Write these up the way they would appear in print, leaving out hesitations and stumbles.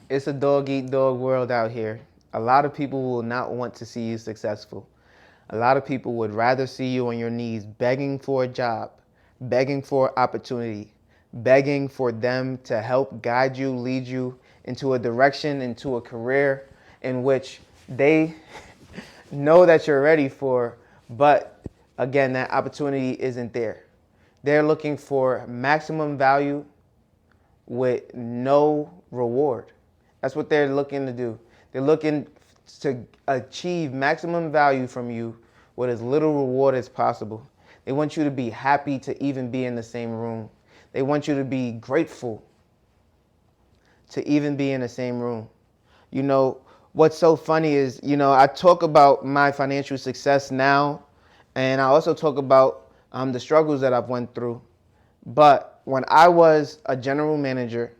It's a dog eat dog world out here. A lot of people will not want to see you successful. A lot of people would rather see you on your knees begging for a job, begging for opportunity, begging for them to help guide you, lead you into a direction, into a career in which they know that you're ready for, but again, that opportunity isn't there. They're looking for maximum value with no reward. That's what they're looking to do. They're looking to achieve maximum value from you with as little reward as possible. They want you to be happy to even be in the same room. They want you to be grateful to even be in the same room. You know, what's so funny is, I talk about my financial success now, and I also talk about the struggles that I've went through. But when I was a general manager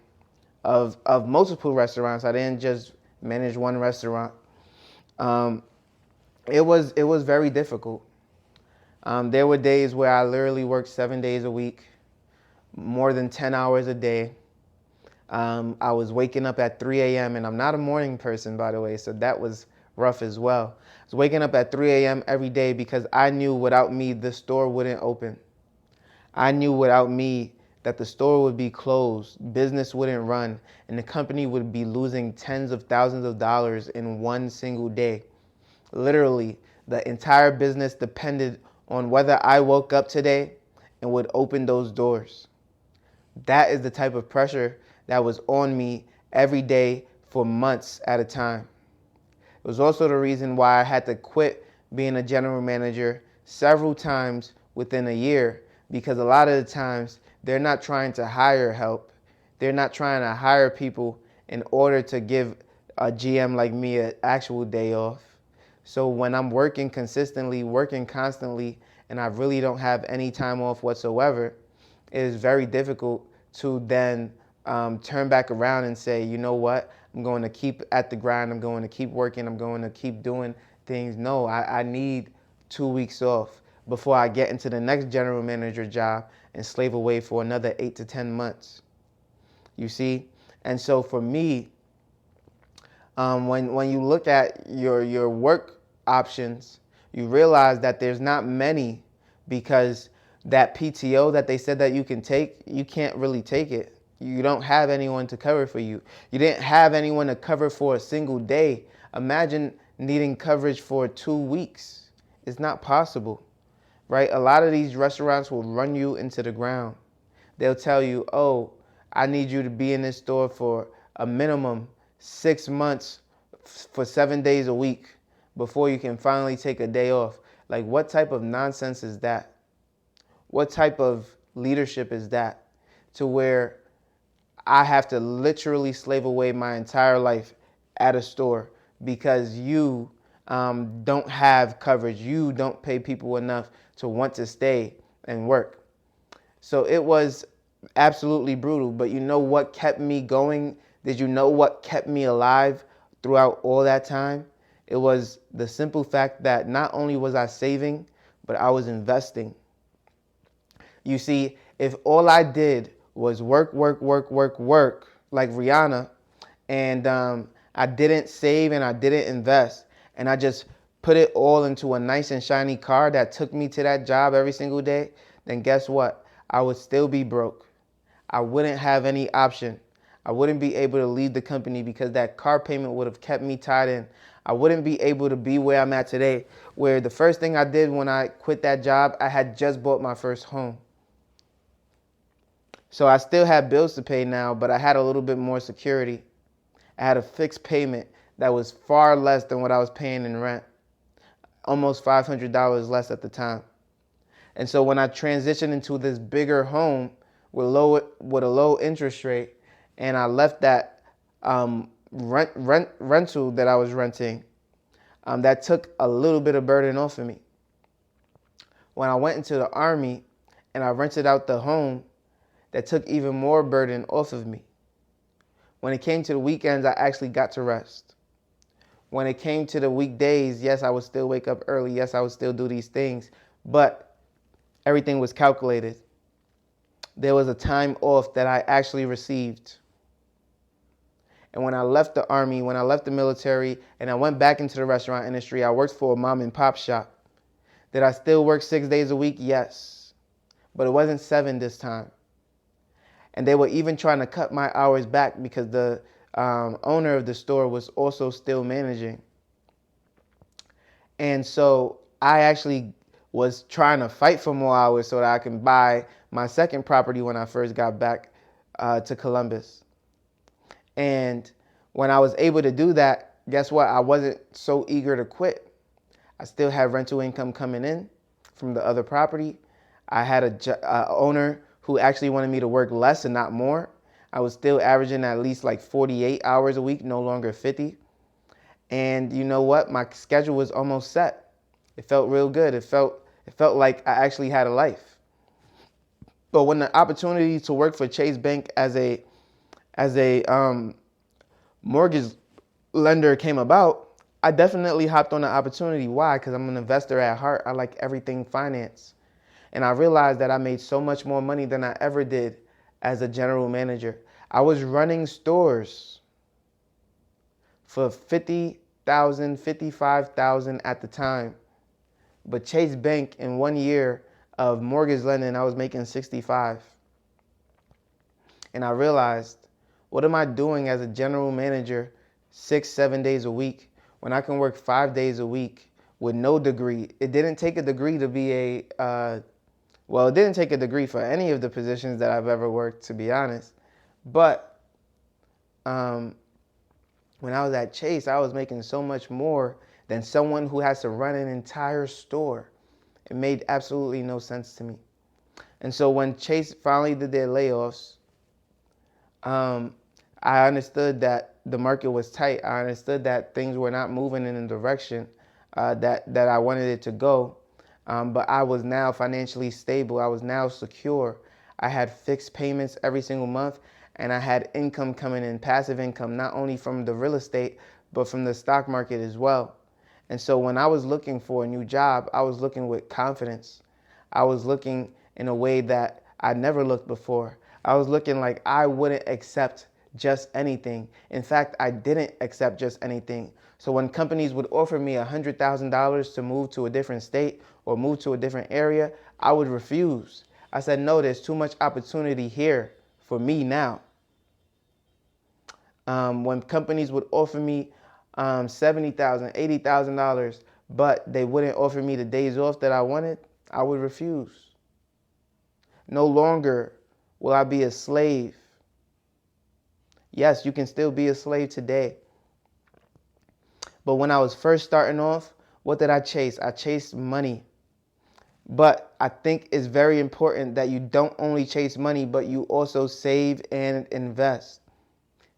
of multiple restaurants, I didn't just manage one restaurant. Um, it was very difficult. There were days where I literally worked 7 days a week, more than 10 hours a day. I was waking up at 3 a.m. and I'm not a morning person, by the way, so that was rough as well. I was waking up at 3 a.m. every day because I knew without me the store wouldn't open. I knew without me that the store would be closed, business wouldn't run, and the company would be losing tens of thousands of dollars in one single day. Literally, the entire business depended on whether I woke up today and would open those doors. That is the type of pressure that was on me every day for months at a time. It was also the reason why I had to quit being a general manager several times within a year, because a lot of the times they're not trying to hire help. They're not trying to hire people in order to give a GM like me an actual day off. So when I'm working consistently, working constantly, and I really don't have any time off whatsoever, it is very difficult to then turn back around and say, you know what, I'm going to keep at the grind, I'm going to keep working, I'm going to keep doing things. No, I need 2 weeks off before I get into the next general manager job and slave away for another 8 to 10 months. You see? And so for me, when you look at your work options, you realize that there's not many, because that PTO that they said that you can take, you can't really take it. You don't have anyone to cover for you. You didn't have anyone to cover for a single day. Imagine needing coverage for 2 weeks. It's not possible, right? A lot of these restaurants will run you into the ground. They'll tell you, oh, I need you to be in this store for a minimum 6 months for 7 days a week before you can finally take a day off. Like, what type of nonsense is that? What type of leadership is that, to where I have to literally slave away my entire life at a store because you don't have coverage. You don't pay people enough to want to stay and work. So it was absolutely brutal. But you know what kept me going? Did you know what kept me alive throughout all that time? It was the simple fact that not only was I saving, but I was investing. You see, if all I did was work, work, work, work, work, like Rihanna, and I didn't save and I didn't invest, and I just put it all into a nice and shiny car that took me to that job every single day, then guess what? I would still be broke. I wouldn't have any option. I wouldn't be able to leave the company because that car payment would have kept me tied in. I wouldn't be able to be where I'm at today, where the first thing I did when I quit that job, I had just bought my first home. So I still had bills to pay now, but I had a little bit more security. I had a fixed payment that was far less than what I was paying in rent, almost $500 less at the time. And so when I transitioned into this bigger home with a low interest rate, and I left that rental that I was renting, that took a little bit of burden off of me. When I went into the Army and I rented out the home, that took even more burden off of me. When it came to the weekends, I actually got to rest. When it came to the weekdays, yes, I would still wake up early. Yes, I would still do these things, but everything was calculated. There was a time off that I actually received. And when I left the Army, when I left the military, and I went back into the restaurant industry, I worked for a mom and pop shop. Did I still work 6 days a week? Yes. But it wasn't 7 this time. And they were even trying to cut my hours back because the owner of the store was also still managing. And so I actually was trying to fight for more hours so that I can buy my second property when I first got back to Columbus. And when I was able to do that, guess what? I wasn't so eager to quit. I still had rental income coming in from the other property. I had a owner who actually wanted me to work less and not more. I was still averaging at least like 48 hours a week, no longer 50. And you know what? My schedule was almost set. It felt real good. It felt like I actually had a life. But when the opportunity to work for Chase Bank as a mortgage lender came about, I definitely hopped on the opportunity. Why? Because I'm an investor at heart. I like everything finance. And I realized that I made so much more money than I ever did as a general manager. I was running stores for $50,000, $55,000 at the time. But Chase Bank, in 1 year of mortgage lending, I was making 65. And I realized, what am I doing as a general manager 6, 7 days a week when I can work 5 days a week with no degree? It didn't take a degree to be it didn't take a degree for any of the positions that I've ever worked, to be honest. But when I was at Chase, I was making so much more than someone who has to run an entire store. It made absolutely no sense to me. And so when Chase finally did their layoffs, I understood that the market was tight. I understood that things were not moving in the direction that I wanted it to go. But I was now financially stable. I was now secure. I had fixed payments every single month, and I had income coming in, passive income, not only from the real estate, but from the stock market as well. And so when I was looking for a new job, I was looking with confidence. I was looking in a way that I never looked before. I was looking like I wouldn't accept just anything. In fact, I didn't accept just anything. So when companies would offer me $100,000 to move to a different state or move to a different area, I would refuse. I said, no, there's too much opportunity here for me now. When companies would offer me $70,000, $80,000, but they wouldn't offer me the days off that I wanted, I would refuse. No longer will I be a slave. Yes, you can still be a slave today. But when I was first starting off, what did I chase? I chased money. But I think it's very important that you don't only chase money, but you also save and invest.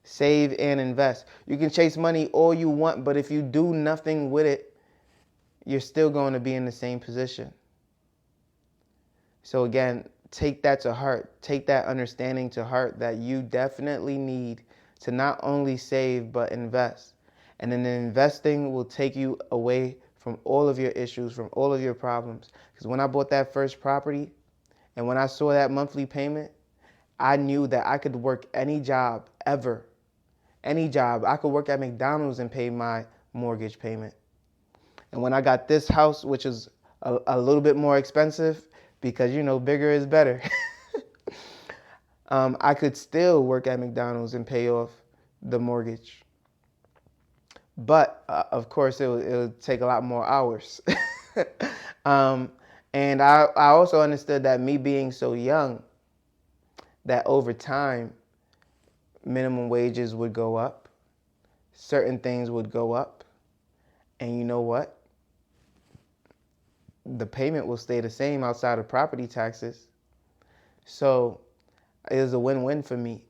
Save and invest. You can chase money all you want, but if you do nothing with it, you're still going to be in the same position. So again, take that to heart. Take that understanding to heart that you definitely need to not only save, but invest. And then the investing will take you away from all of your issues, from all of your problems. Because when I bought that first property and when I saw that monthly payment, I knew that I could work any job ever. Any job. I could work at McDonald's and pay my mortgage payment. And when I got this house, which is a little bit more expensive, because, you know, bigger is better, I could still work at McDonald's and pay off the mortgage. But, of course, it would take a lot more hours. And I also understood that me being so young, that over time, minimum wages would go up. Certain things would go up. And you know what? The payment will stay the same outside of property taxes. So it was a win-win for me.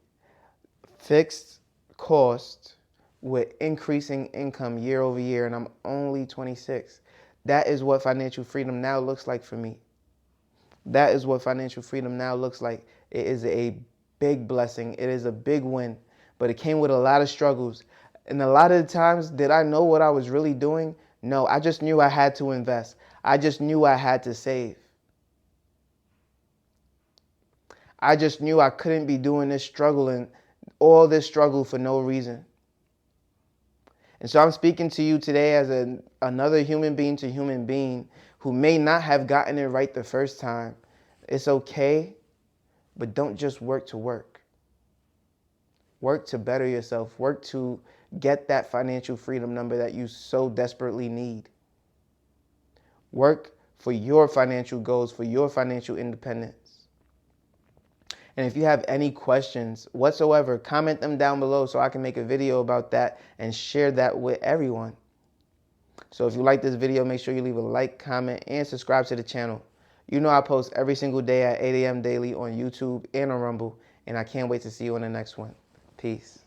Fixed cost with increasing income year over year, and I'm only 26. That is what financial freedom now looks like for me. That is what financial freedom now looks like. It is a big blessing. It is a big win, but it came with a lot of struggles. And a lot of the times, did I know what I was really doing? No, I just knew I had to invest. I just knew I had to save. I just knew I couldn't be doing this struggle and all this struggle for no reason. And so I'm speaking to you today as another human being to human being who may not have gotten it right the first time. It's okay, but don't just work to work. Work to better yourself. Work to get that financial freedom number that you so desperately need. Work for your financial goals, for your financial independence. And if you have any questions whatsoever, comment them down below so I can make a video about that and share that with everyone. So if you like this video, make sure you leave a like, comment, and subscribe to the channel. You know I post every single day at 8 a.m. daily on YouTube and on Rumble, and I can't wait to see you on the next one. Peace.